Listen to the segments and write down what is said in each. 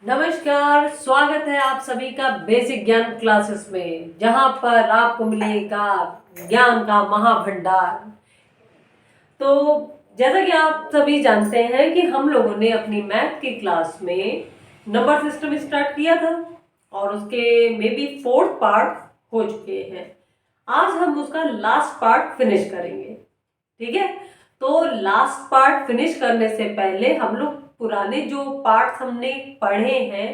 नमस्कार, स्वागत है आप सभी का बेसिक ज्ञान क्लासेस में, जहां पर आपको मिलेगा ज्ञान का महाभंडार। तो जैसा कि आप सभी जानते हैं कि हम लोगों ने अपनी मैथ की क्लास में नंबर सिस्टम स्टार्ट किया था और उसके मे बी फोर्थ पार्ट हो चुके हैं। आज हम उसका लास्ट पार्ट फिनिश करेंगे। ठीक है, तो लास्ट पार्ट फिनिश करने से पहले हम लोग पुराने जो पार्ट्स हमने पढ़े हैं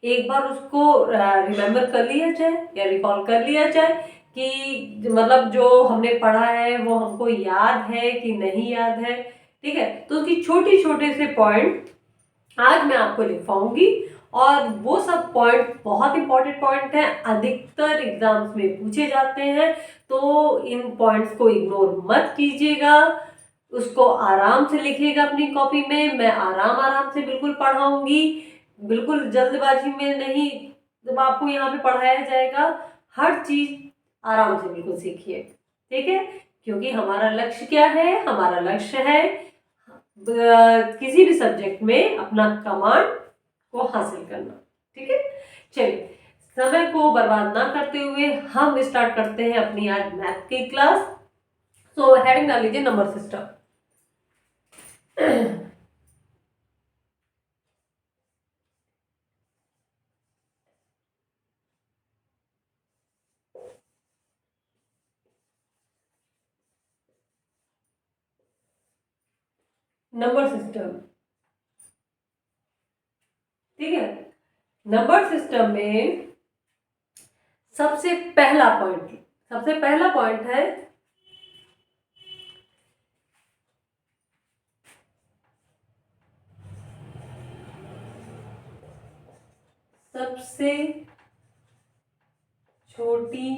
एक बार उसको रिमेम्बर कर लिया जाए या रिकॉल कर लिया जाए कि मतलब जो हमने पढ़ा है वो हमको याद है कि नहीं याद है। ठीक है, तो उसकी छोटी छोटे से पॉइंट आज मैं आपको लिखवाऊंगी और वो सब पॉइंट बहुत इंपॉर्टेंट पॉइंट हैं, अधिकतर एग्जाम्स में पूछे जाते हैं। तो इन पॉइंट्स को इग्नोर मत कीजिएगा, उसको आराम से लिखिएगा अपनी कॉपी में। मैं आराम आराम से बिल्कुल पढ़ाऊंगी, बिल्कुल जल्दबाजी में नहीं। जब आपको यहाँ पे पढ़ाया जाएगा हर चीज आराम से बिल्कुल सीखिए। ठीक है, क्योंकि हमारा लक्ष्य क्या है? हमारा लक्ष्य है किसी भी सब्जेक्ट में अपना कमांड को हासिल करना। ठीक है, चलिए समय को बर्बाद ना करते हुए हम स्टार्ट करते हैं अपनी आज मैथ की क्लास। सो हेडिंग डाल लीजिए नंबर सिस्टम। नंबर सिस्टम, ठीक है। नंबर सिस्टम में सबसे पहला पॉइंट है सबसे छोटी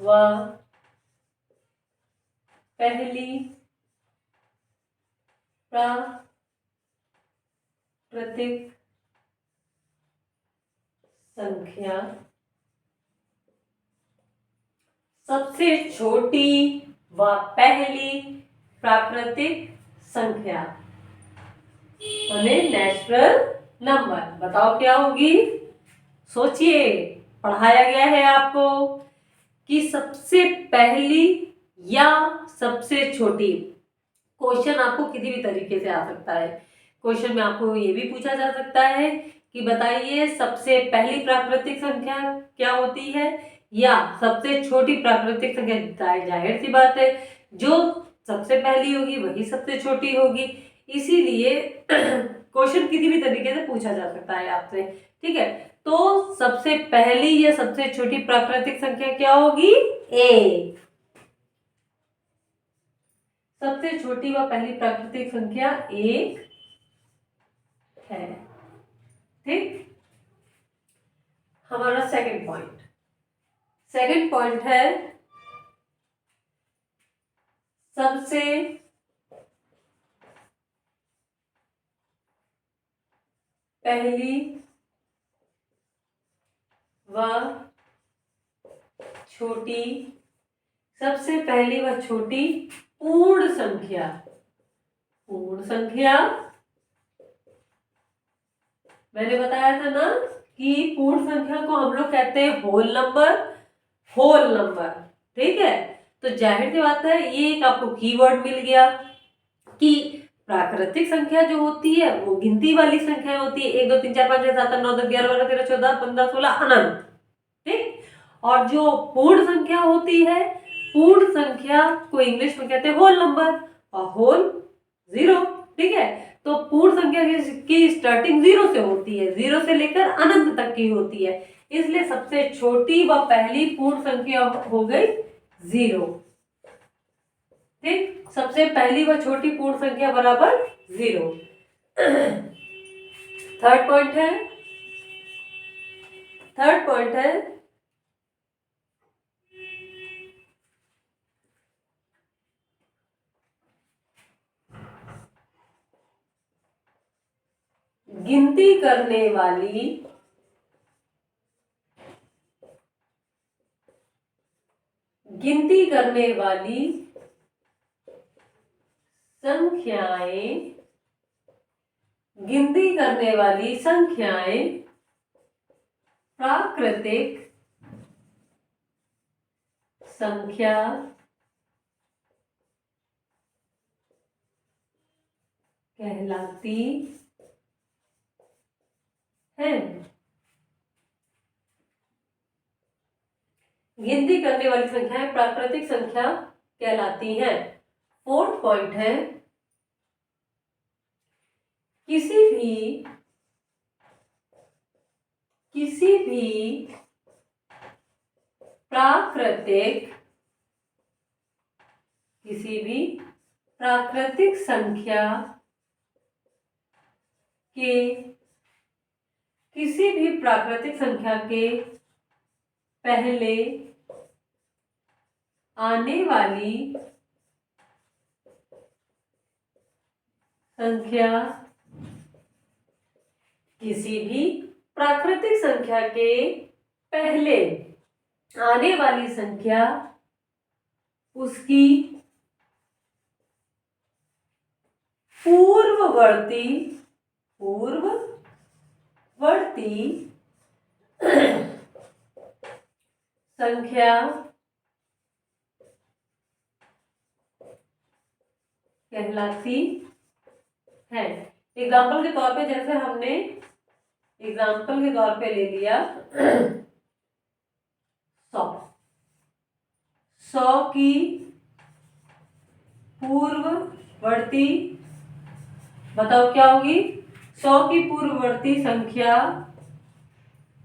व पहली प्राकृतिक संख्या। सबसे छोटी व पहली प्राकृतिक संख्या यानी नेचुरल नंबर। बताओ क्या होगी? सोचिए, पढ़ाया गया है आपको कि सबसे पहली या सबसे छोटी। क्वेश्चन आपको किसी भी तरीके से आ सकता है। क्वेश्चन में आपको ये भी पूछा जा सकता है कि बताइए सबसे पहली प्राकृतिक संख्या क्या होती है या सबसे छोटी प्राकृतिक संख्या। जाहिर सी बात है, जो सबसे पहली होगी वही सबसे छोटी होगी। इसीलिए क्वेश्चन किसी भी तरीके से पूछा जा सकता है आपसे। ठीक है, तो सबसे पहली या सबसे छोटी प्राकृतिक संख्या क्या होगी? ए। सबसे छोटी व पहली प्राकृतिक संख्या एक है। ठीक, हमारा सेकंड पॉइंट है सबसे पहली व छोटी, सबसे पहली व छोटी पूर्ण संख्या। पूर्ण संख्या मैंने बताया था ना कि पूर्ण संख्या को हम लोग कहते हैं होल नंबर। होल नंबर, ठीक है। तो जाहिर सी बात है ये एक आपको कीवर्ड मिल गया कि प्राकृतिक संख्या जो होती है वो गिनती वाली संख्या होती है। 1 2 3 4 5 6 7 8 9 10 11 12 13 14 15 16 अनंत। ठीक, और जो पूर्ण संख्या होती है, पूर्ण संख्या को इंग्लिश में कहते हैं होल नंबर और होल जीरो। ठीक है, तो पूर्ण संख्या की स्टार्टिंग जीरो से होती है, जीरो से लेकर अनंत तक की होती है। इसलिए सबसे छोटी व पहली पूर्ण संख्या हो गई जीरो। ठीक, सबसे पहली व छोटी पूर्ण संख्या बराबर जीरो। थर्ड पॉइंट है थर्ड पॉइंट है गिनती करने वाली गिनती करने वाली संख्याएं गिनती करने वाली संख्याएं प्राकृतिक संख्या कहलाती है। गिनती करने वाली संख्याएं प्राकृतिक संख्या कहलाती हैं। फोर्थ पॉइंट है, किसी भी प्राकृतिक संख्या के पहले आने वाली संख्या किसी भी प्राकृतिक संख्या के पहले आने वाली संख्या उसकी पूर्ववर्ती संख्या कहलाती है। एग्जाम्पल के तौर पे जैसे हमने एग्जाम्पल के तौर पे ले लिया 100 की पूर्ववर्ती, बताओ क्या होगी? 100 की पूर्ववर्ती संख्या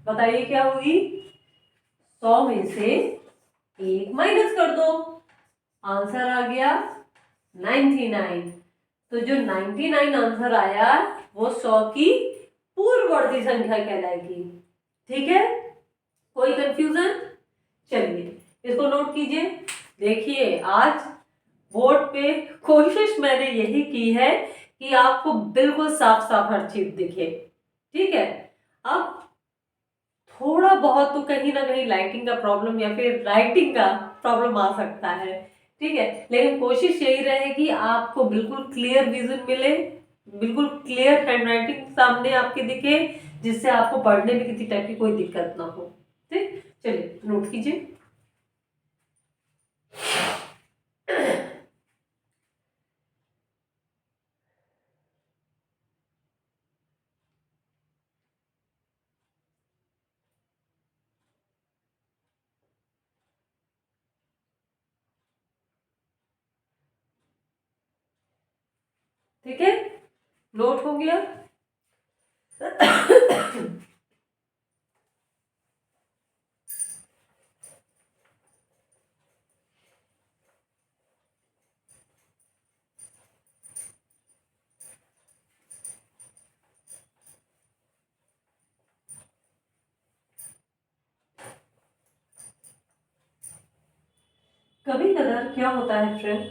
बताइए क्या होगी? 100 में से 1 माइनस कर दो, आंसर आ गया 99। तो जो 99 आंसर आया वो 100 की पूर्ववर्ती संख्या कहलाएगी। ठीक है, कोई कंफ्यूजन? चलिए इसको नोट कीजिए। देखिए आज बोर्ड पे कोशिश मैंने यही की है कि आपको बिल्कुल साफ साफ हर चीज दिखे। ठीक है, अब थोड़ा बहुत तो कहीं ना कहीं लाइटिंग का प्रॉब्लम या फिर राइटिंग का प्रॉब्लम आ सकता है। ठीक है, लेकिन कोशिश यही रहे कि आपको बिल्कुल क्लियर विजन मिले, बिल्कुल क्लियर हैंडराइटिंग सामने आपके दिखे, जिससे आपको पढ़ने में किसी टाइप की कोई दिक्कत ना हो। ठीक, चलिए नोट कीजिए। ठीक है, नोट हो गया। कभी कभार क्या होता है फ्रेंड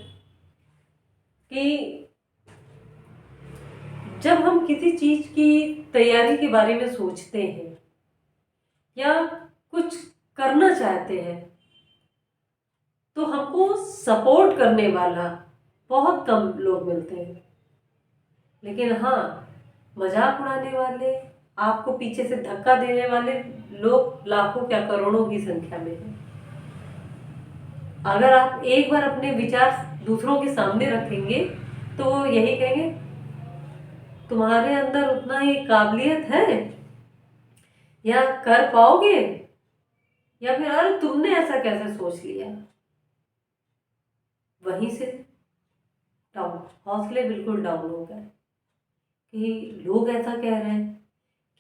कि जब हम किसी चीज की तैयारी के बारे में सोचते हैं या कुछ करना चाहते हैं तो हमको सपोर्ट करने वाला बहुत कम लोग मिलते हैं, लेकिन हाँ, मजाक उड़ाने वाले, आपको पीछे से धक्का देने वाले लोग लाखों क्या करोड़ों की संख्या में हैं। अगर आप एक बार अपने विचार दूसरों के सामने रखेंगे तो वो यही कहेंगे तुम्हारे अंदर उतना ही काबिलियत है या कर पाओगे, या फिर अरे तुमने ऐसा कैसे सोच लिया। वहीं से डाउन, हौसले बिल्कुल डाउन हो गए कि लोग ऐसा कह रहे हैं,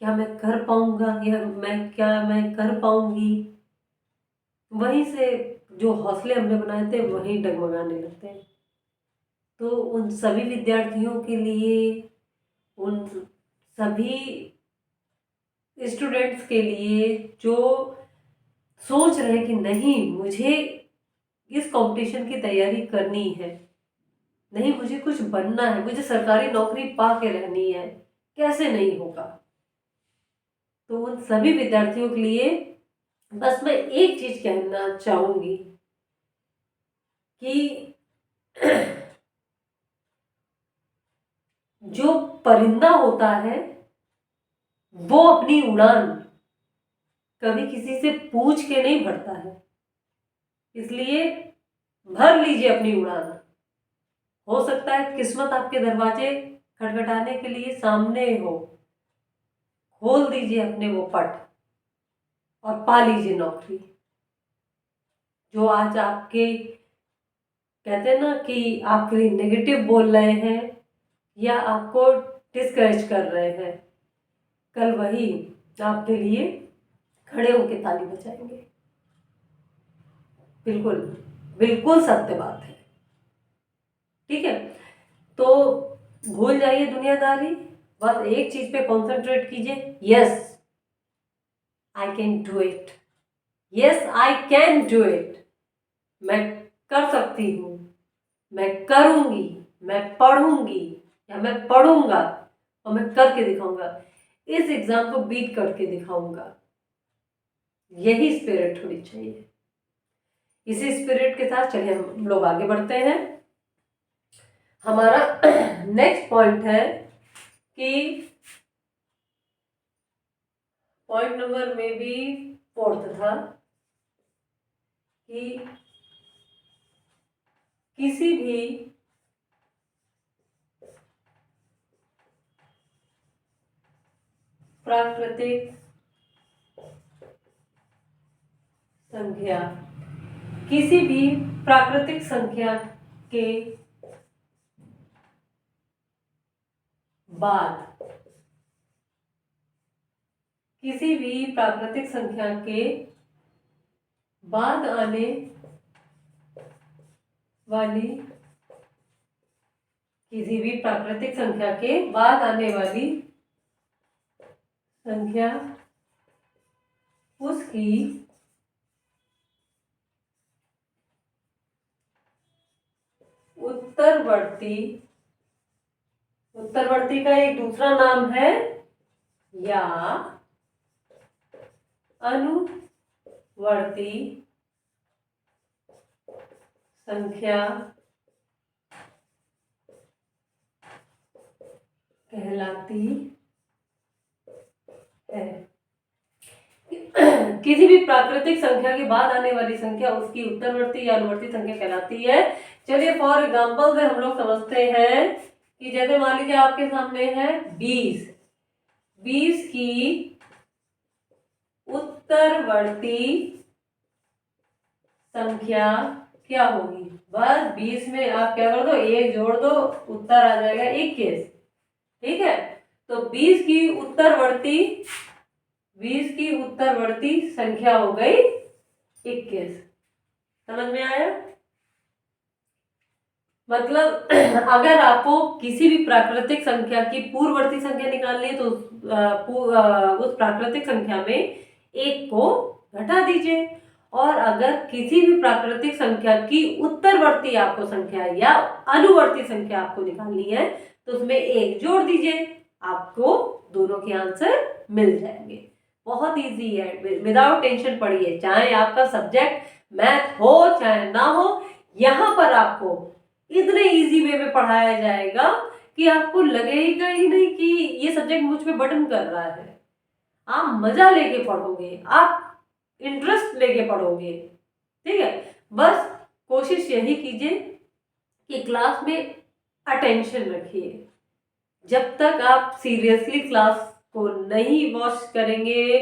क्या मैं कर पाऊंगा या मैं कर पाऊंगी। वहीं से जो हौसले हमने बनाए थे वहीं डगमगाने लगते हैं। तो उन सभी विद्यार्थियों के लिए, उन सभी स्टूडेंट्स के लिए जो सोच रहे हैं कि नहीं मुझे इस कंपटीशन की तैयारी करनी है, नहीं मुझे कुछ बनना है, मुझे सरकारी नौकरी पा के रहनी है, कैसे नहीं होगा। तो उन सभी विद्यार्थियों के लिए बस मैं एक चीज कहना चाहूंगी कि जो परिंदा होता है वो अपनी उड़ान कभी किसी से पूछ के नहीं भरता है, इसलिए भर लीजिए अपनी उड़ान। हो सकता है किस्मत आपके दरवाजे खटखटाने के लिए सामने हो, खोल दीजिए अपने वो पट और पा लीजिए नौकरी। जो आज आपके कहते हैं ना कि आपके लिए नेगेटिव बोल रहे हैं या आपको डिस्करेज कर रहे हैं, कल वही आपके लिए खड़े होकर ताली बजाएंगे। बिल्कुल बिल्कुल सत्य बात है। ठीक है, तो भूल जाइए दुनियादारी, बस एक चीज पे कॉन्सेंट्रेट कीजिए, yes I can do it, yes I can do it. मैं कर सकती हूँ, मैं करूंगी, मैं पढ़ूंगी या मैं पढ़ूंगा और मैं करके दिखाऊंगा, इस एग्जाम को बीट करके दिखाऊंगा। यही स्पिरिट होनी चाहिए। इसी स्पिरिट के साथ चलिए हम लोग आगे बढ़ते हैं। हमारा नेक्स्ट पॉइंट है कि पॉइंट नंबर में भी फोर्थ था कि किसी भी प्राकृतिक संख्या, किसी भी प्राकृतिक संख्या के बाद, किसी भी प्राकृतिक संख्या के बाद आने वाली, किसी भी प्राकृतिक संख्या के बाद आने वाली संख्या उसकी उत्तरवर्ती, उत्तरवर्ती का एक दूसरा नाम है या अनुवर्ती संख्या कहलाती है। किसी भी प्राकृतिक संख्या के बाद आने वाली संख्या उसकी उत्तरवर्ती या अनुवर्ती संख्या कहलाती है। चलिए फॉर एग्जाम्पल से हम लोग समझते हैं कि जैसे मान लीजिए आपके सामने है 20, 20 की उत्तरवर्ती संख्या क्या होगी? बस 20 में आप क्या कर दो, एक जोड़ दो, उत्तर आ जाएगा 21। ठीक है, तो 20 की उत्तरवर्ती, 20 की उत्तरवर्ती संख्या हो गई 21। समझ में आया? मतलब अगर आपको किसी भी प्राकृतिक संख्या की पूर्ववर्ती संख्या निकालनी है तो उस प्राकृतिक संख्या में एक को घटा दीजिए, और अगर किसी भी प्राकृतिक संख्या की उत्तरवर्ती आपको संख्या या अनुवर्ती संख्या आपको निकालनी है तो उसमें एक जोड़ दीजिए, आपको दोनों के आंसर मिल जाएंगे। बहुत इजी है, विदाउट टेंशन पढ़िए, चाहे आपका सब्जेक्ट मैथ हो चाहे ना हो, यहाँ पर आपको इतने इजी वे में पढ़ाया जाएगा कि आपको लगेगा ही नहीं कि ये सब्जेक्ट मुझ पे बर्डन कर रहा है। आप मजा लेके पढ़ोगे, आप इंटरेस्ट लेके पढ़ोगे। ठीक है, बस कोशिश यही कीजिए कि क्लास में अटेंशन रखिए। जब तक आप सीरियसली क्लास को नहीं वॉच करेंगे,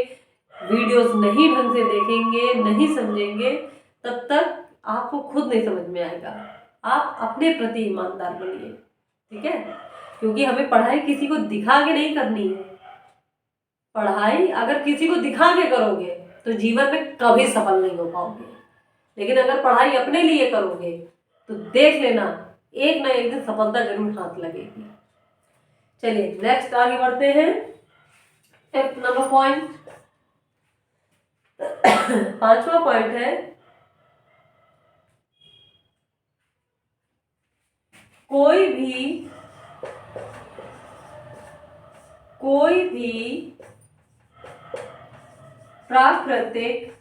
वीडियोस नहीं ढंग से देखेंगे, नहीं समझेंगे, तब तक आपको खुद नहीं समझ में आएगा। आप अपने प्रति ईमानदार बनिए, ठीक है, क्योंकि हमें पढ़ाई किसी को दिखा के नहीं करनी है। पढ़ाई अगर किसी को दिखा के करोगे तो जीवन में कभी सफल नहीं हो पाओगे, लेकिन अगर पढ़ाई अपने लिए करोगे तो देख लेना एक ना एक दिन सफलता जरूर हाथ लगेगी। चलिए नेक्स्ट आगे बढ़ते हैं। फिफ्थ नंबर पॉइंट, पांचवा पॉइंट है कोई भी प्राकृतिक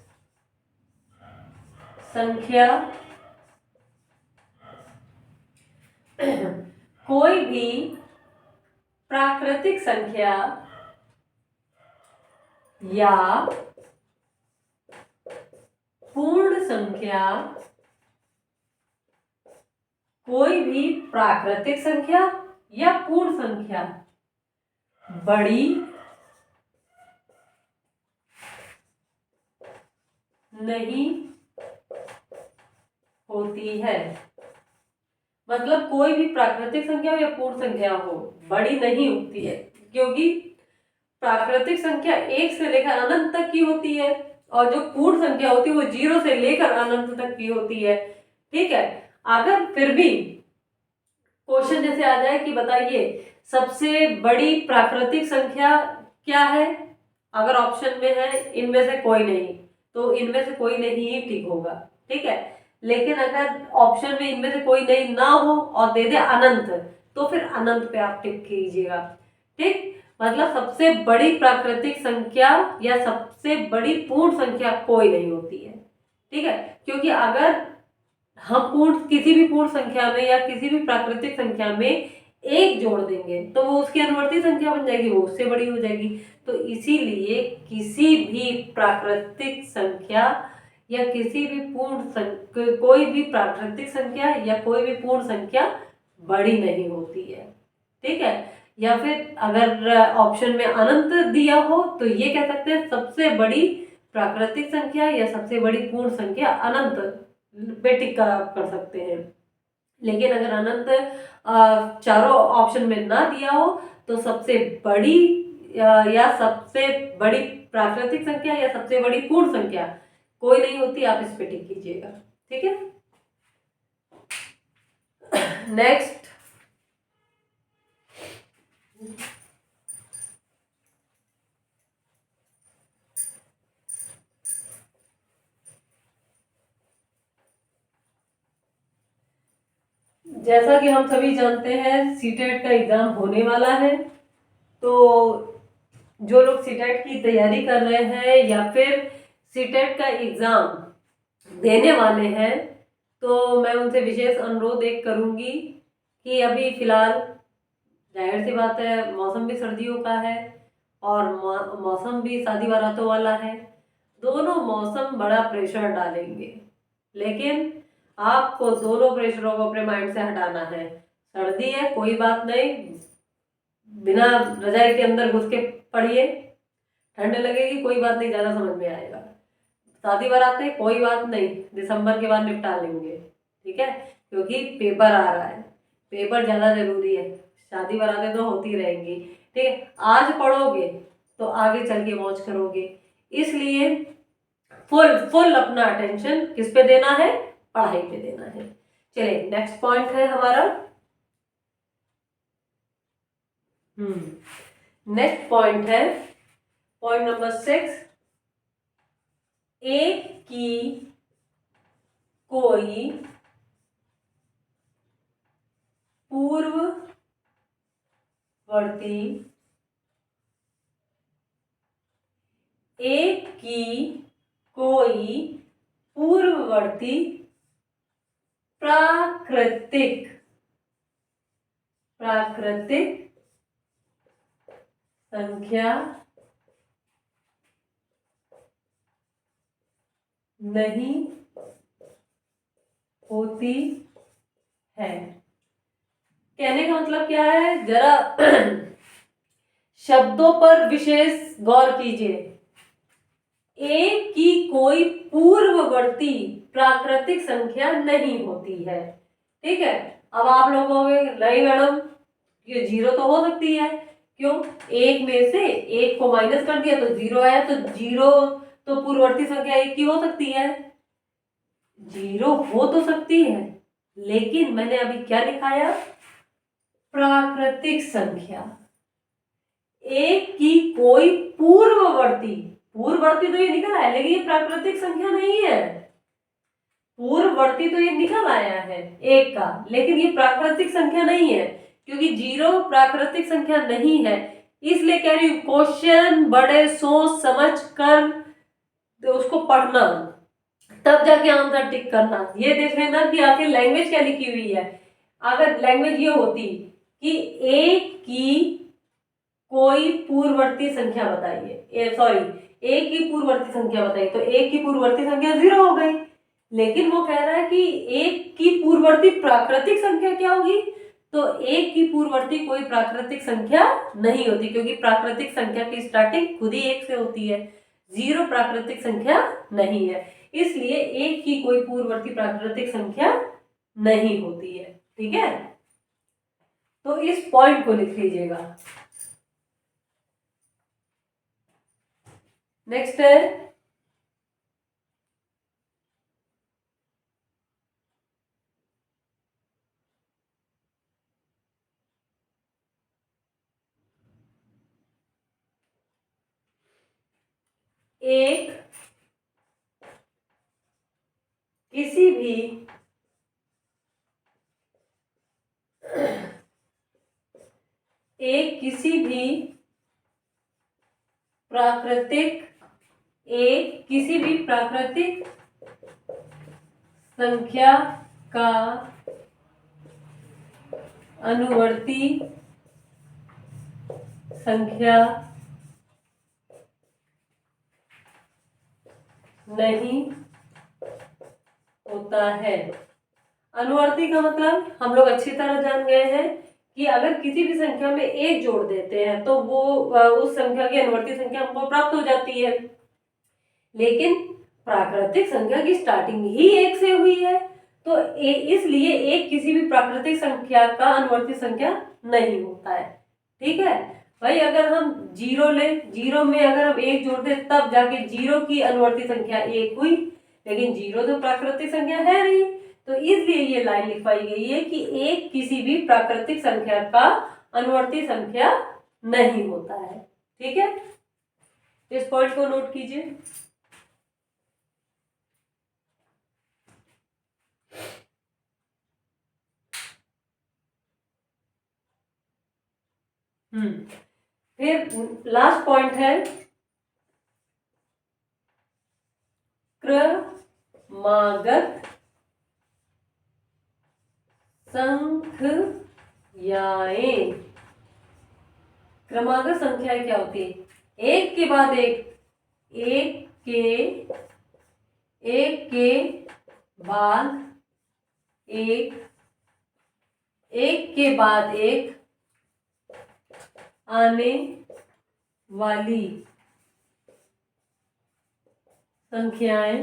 संख्या, कोई भी प्राकृतिक संख्या या पूर्ण संख्या, कोई भी प्राकृतिक संख्या या पूर्ण संख्या बड़ी नहीं होती है। मतलब कोई भी प्राकृतिक संख्या हो या पूर्ण संख्या हो, बड़ी नहीं होती है, क्योंकि प्राकृतिक संख्या 1 से लेकर अनंत तक की होती है और जो पूर्ण संख्या होती है वो 0 से लेकर अनंत तक की होती है। ठीक है, अगर फिर भी क्वेश्चन जैसे आ जाए कि बताइए सबसे बड़ी प्राकृतिक संख्या क्या है, अगर ऑप्शन में है इनमें से कोई नहीं, तो इनमें से कोई नहीं ही ठीक होगा। ठीक है, लेकिन अगर ऑप्शन में इनमें से कोई नहीं ना हो और दे दे अनंत, तो फिर अनंत पे आप टिक कीजिएगा। ठीक, मतलब सबसे बड़ी प्राकृतिक संख्या या सबसे बड़ी पूर्ण संख्या कोई नहीं होती है। ठीक है, क्योंकि अगर हम किसी भी पूर्ण संख्या में या किसी भी प्राकृतिक संख्या में एक जोड़ देंगे तो वो उसकी अनुवर्ती संख्या बन जाएगी, वो उससे बड़ी हो जाएगी। तो इसीलिए किसी भी प्राकृतिक संख्या या किसी भी कोई भी प्राकृतिक संख्या या कोई भी पूर्ण संख्या बड़ी नहीं होती है। ठीक है, या फिर अगर ऑप्शन में अनंत दिया हो तो ये कह सकते हैं सबसे बड़ी प्राकृतिक संख्या या सबसे बड़ी पूर्ण संख्या अनंत पे टिक्का कर सकते हैं। लेकिन अगर अनंत चारों ऑप्शन में ना दिया हो तो सबसे बड़ी या सबसे बड़ी प्राकृतिक संख्या या सबसे बड़ी पूर्ण संख्या कोई नहीं होती, आप इस पे टिक कीजिएगा। ठीक है, नेक्स्ट, जैसा कि हम सभी जानते हैं सीटेट का एग्जाम होने वाला है। तो जो लोग सीटेट की तैयारी कर रहे हैं या फिर सीटेट का एग्जाम देने वाले हैं, तो मैं उनसे विशेष अनुरोध एक करूंगी कि अभी फिलहाल जाहिर सी बात है मौसम भी सर्दियों का है और मौसम भी शादी बारातों वाला है, दोनों मौसम बड़ा प्रेशर डालेंगे। लेकिन आपको दोनों प्रेशरों को अपने माइंड से हटाना है। सर्दी है कोई बात नहीं, बिना रजाई के अंदर घुस के पढ़िए, ठंड लगेगी कोई बात नहीं, ज्यादा समझ में आएगा। शादी बारात है कोई बात नहीं, दिसंबर के बाद निपटा लेंगे। ठीक है, क्योंकि पेपर आ रहा है, पेपर ज्यादा जरूरी है, शादी बारातें तो होती रहेंगी। ठीक है, आज पढ़ोगे तो आगे चल के मौज करोगे, इसलिए फुल फुल अपना अटेंशन किस पे देना है, पढ़ाई पे देना है। चलिए नेक्स्ट पॉइंट है हमारा, नेक्स्ट पॉइंट है पॉइंट नंबर 6, एक की कोई पूर्ववर्ती एक की कोई पूर्ववर्ती प्राकृतिक संख्या नहीं होती है। कहने का मतलब क्या है, जरा शब्दों पर विशेष गौर कीजिए। एक की कोई पूर्ववर्ती प्राकृतिक संख्या नहीं होती है। ठीक है, अब आप लोग कहोगे नहीं मैडम ये 0 तो हो सकती है, क्यों, एक में से एक को माइनस कर दिया तो 0 आया, तो 0 तो पूर्ववर्ती संख्या 1 की हो सकती है। 0 हो तो सकती है, लेकिन मैंने अभी क्या दिखाया, प्राकृतिक संख्या। एक की कोई पूर्ववर्ती तो ये निकल आया, लेकिन ये प्राकृतिक संख्या नहीं है। पूर्ववर्ती तो ये निकल आया है एक का, लेकिन ये प्राकृतिक संख्या नहीं है, क्योंकि 0 प्राकृतिक संख्या नहीं है। इसलिए कह रही हूं क्वेश्चन बड़े सोच समझ कर तो उसको पढ़ना, तब जाके आंसर टिक करना। ये देख लेना कि आखिर लैंग्वेज क्या लिखी हुई है। अगर लैंग्वेज ये होती कि एक की कोई पूर्ववर्ती संख्या बताइए, सॉरी, एक की पूर्ववर्ती संख्या बताइए। तो एक की पूर्ववर्ती संख्या 0 हो गई, लेकिन वो कह रहा है कि एक की पूर्ववर्ती प्राकृतिक संख्या क्या होगी। तो एक की पूर्ववर्ती कोई प्राकृतिक संख्या नहीं होती, क्योंकि प्राकृतिक संख्या की स्टार्टिंग खुद ही एक से होती है, 0 प्राकृतिक संख्या नहीं है, इसलिए एक की कोई पूर्ववर्ती प्राकृतिक संख्या नहीं होती है। ठीक है, तो इस पॉइंट को लिख लीजिएगा। नेक्स्ट है एक किसी भी प्राकृतिक संख्या का अनुवर्ती संख्या नहीं होता है। अनुवर्ती का मतलब हम लोग अच्छी तरह जान गए हैं कि अगर किसी भी संख्या में एक जोड़ देते हैं तो वो उस संख्या की अनुवर्ती संख्या हमको प्राप्त हो जाती है, लेकिन प्राकृतिक संख्या की स्टार्टिंग ही एक से हुई है, तो इसलिए एक किसी भी प्राकृतिक संख्या का अनुवर्ती संख्या नहीं होता है। ठीक है भाई, अगर हम 0 ले, 0 में अगर हम एक जोड़ दें तब जाके 0 की अनुवर्ती संख्या एक हुई, लेकिन 0 तो प्राकृतिक संख्या है नहीं, तो इसलिए ये लाइन लिखवाई गई है कि एक किसी भी प्राकृतिक संख्या का अनुवर्ती संख्या नहीं होता है। ठीक है, इस पॉइंट को नोट कीजिए। फिर लास्ट पॉइंट है क्रमागत संख्याएं। क्रमागत संख्याएं क्या होती है? एक के बाद एक, एक के बाद एक के बाद एक आने वाली संख्याएं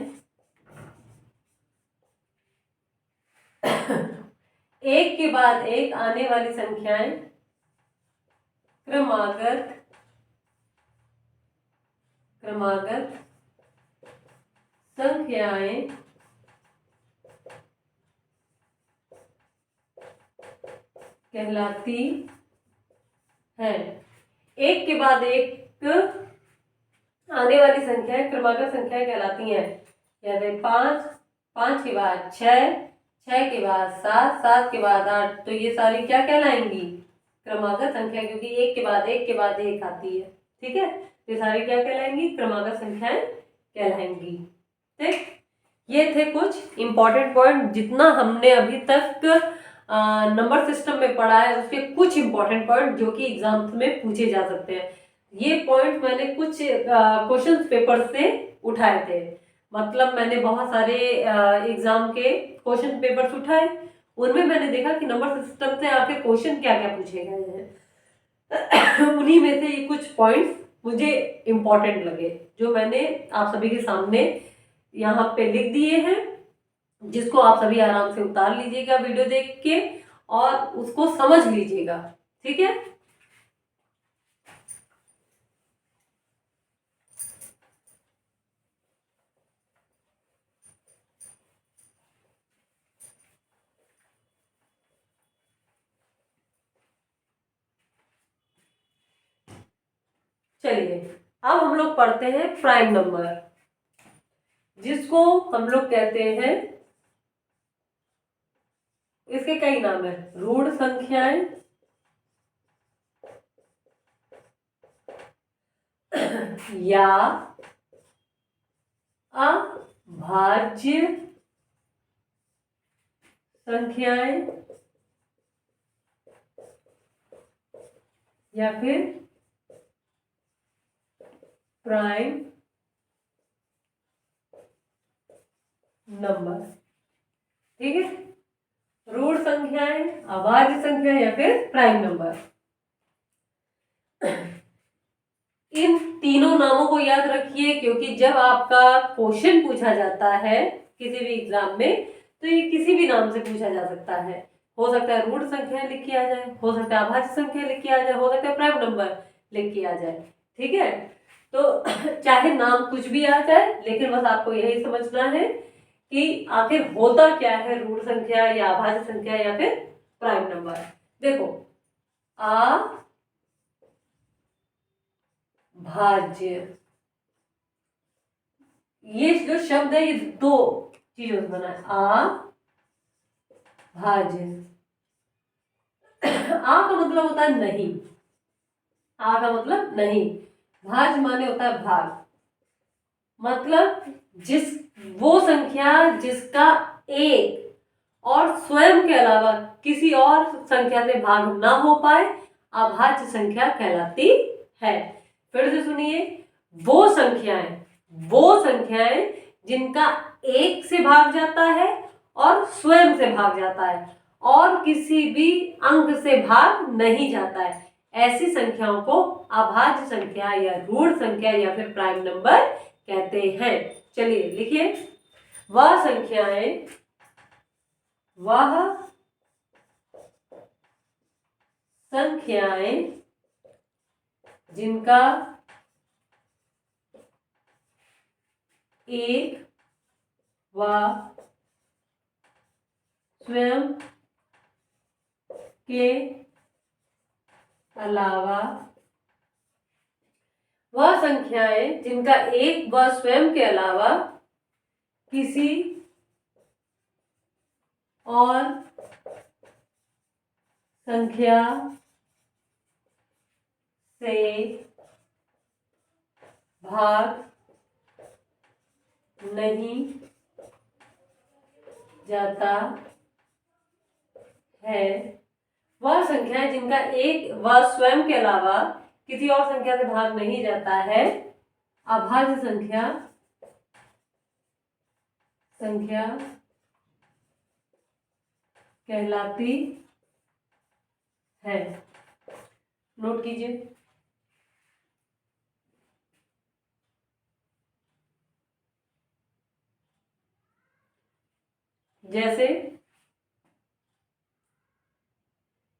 एक के बाद एक आने वाली संख्याएं क्रमागत संख्याएं कहलाती है। एक के बाद एक आने वाली संख्याएं क्रमागत संख्याएं कहलाती हैं। जैसे 5, 5 के बाद 6, 6 के बाद 7, 7 के बाद 8, तो ये सारी क्या कहलाएंगी? क्रमागत संख्या, क्योंकि एक के बाद एक के बाद एक आती है। ठीक है, ये सारी क्या कहलाएंगी? क्रमागत संख्याएं कहलाएंगी। ठीक, ये थे कुछ इंपॉर्टेंट पॉइंट। जितना हमने अभी तक नंबर सिस्टम में पढ़ा है उसके कुछ इंपॉर्टेंट पॉइंट जो कि एग्जाम्स में पूछे जा सकते हैं। ये पॉइंट मैंने कुछ क्वेश्चन पेपर से उठाए थे, मतलब मैंने बहुत सारे एग्जाम के क्वेश्चन पेपर्स उठाए, उनमें मैंने देखा कि नंबर सिस्टम से आपके क्वेश्चन क्या क्या पूछे गए हैं। उन्हीं में से ये कुछ पॉइंट्स मुझे इम्पोर्टेंट लगे जो मैंने आप सभी के सामने यहाँ पे लिख दिए हैं, जिसको आप सभी आराम से उतार लीजिएगा वीडियो देख के और उसको समझ लीजिएगा। ठीक है, चलिए अब हम लोग पढ़ते हैं प्राइम नंबर, जिसको हम लोग कहते हैं, इसके कई नाम है, ऋण संख्याएं, या अभाज्य संख्याएं, या फिर प्राइम नंबर। ठीक है, रूट संख्याएं, अभाज्य संख्या या फिर प्राइम नंबर। इन तीनों नामों को याद रखिए, क्योंकि जब आपका क्वेश्चन पूछा जाता है किसी भी एग्जाम में तो ये किसी भी नाम से पूछा जा सकता है। हो सकता है रूट संख्या लिख के आ जाए, हो सकता है अभाज्य संख्या लिख के आ जाए, हो सकता है प्राइम नंबर लिख के आ जाए। ठीक है, तो चाहे नाम कुछ भी आ जाए, लेकिन बस आपको यही समझना है कि आखिर होता क्या है, रूट संख्या या अभाज्य संख्या या फिर प्राइम नंबर। देखो, अभाज्य, ये जो शब्द है ये दो चीजों से बना है। अभाज्य, आ का मतलब होता है नहीं, आ का मतलब नहीं, भाज्य माने होता है भाग, मतलब वो संख्या जिसका एक और स्वयं के अलावा किसी और संख्या से भाग ना हो पाए, अभाज्य संख्या कहलाती है। फिर से सुनिए, वो संख्याएं जिनका एक से भाग जाता है और स्वयं से भाग जाता है और किसी भी अंक से भाग नहीं जाता है, ऐसी संख्याओं को अभाज्य संख्या या रूट संख्या या फिर प्राइम नंबर कहते हैं। चलिए लिखिए, वह संख्याएं जिनका एक व स्वयं के अलावा, वह संख्याएं जिनका एक व स्वयं के अलावा किसी और संख्या से भाग नहीं जाता है, वह संख्या जिनका एक व स्वयं के अलावा किसी और संख्या से भाग नहीं जाता है, अभाज्य संख्या कहलाती है। नोट कीजिए, जैसे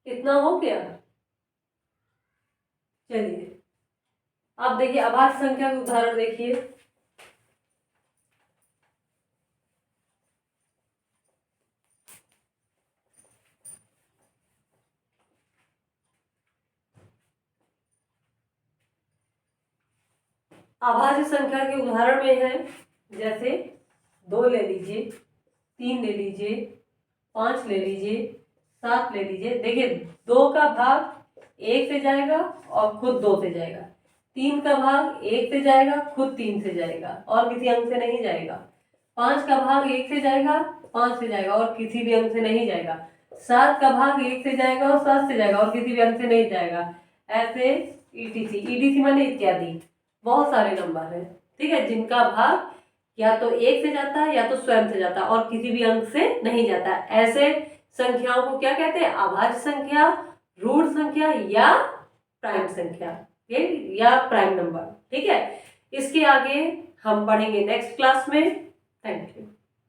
इतना हो गया। चलिए अब देखिए, अभाज्य संख्या के उदाहरण देखिए। अभाज्य संख्या के उदाहरण में है, जैसे 2 ले लीजिए, 3 ले लीजिए, 5 ले लीजिए, 7 ले लीजिए। देखिए, 2 का भाग 1 से जाएगा और खुद 2 से जाएगा, 3 का भाग 1 से जाएगा, खुद 3 से जाएगा और किसी अंक से नहीं जाएगा, 5 का भाग 1 से जाएगा, 5 से जाएगा और किसी भी अंक से नहीं जाएगा, 7 का भाग 1 से जाएगा और 7 से जाएगा और किसी भी अंक से नहीं जाएगा। ऐसे ईटीसी माने इत्यादि बहुत सारे नंबर हैं। ठीक है, जिनका भाग या तो 1 से जाता है या तो स्वयं से जाता है और किसी भी अंक से नहीं जाता। ऐसे संख्याओं को क्या कहते हैं? अभाज्य संख्या, रूट संख्या या प्राइम संख्या, या प्राइम नंबर। ठीक है, इसके आगे हम पढ़ेंगे नेक्स्ट क्लास में। Thank you.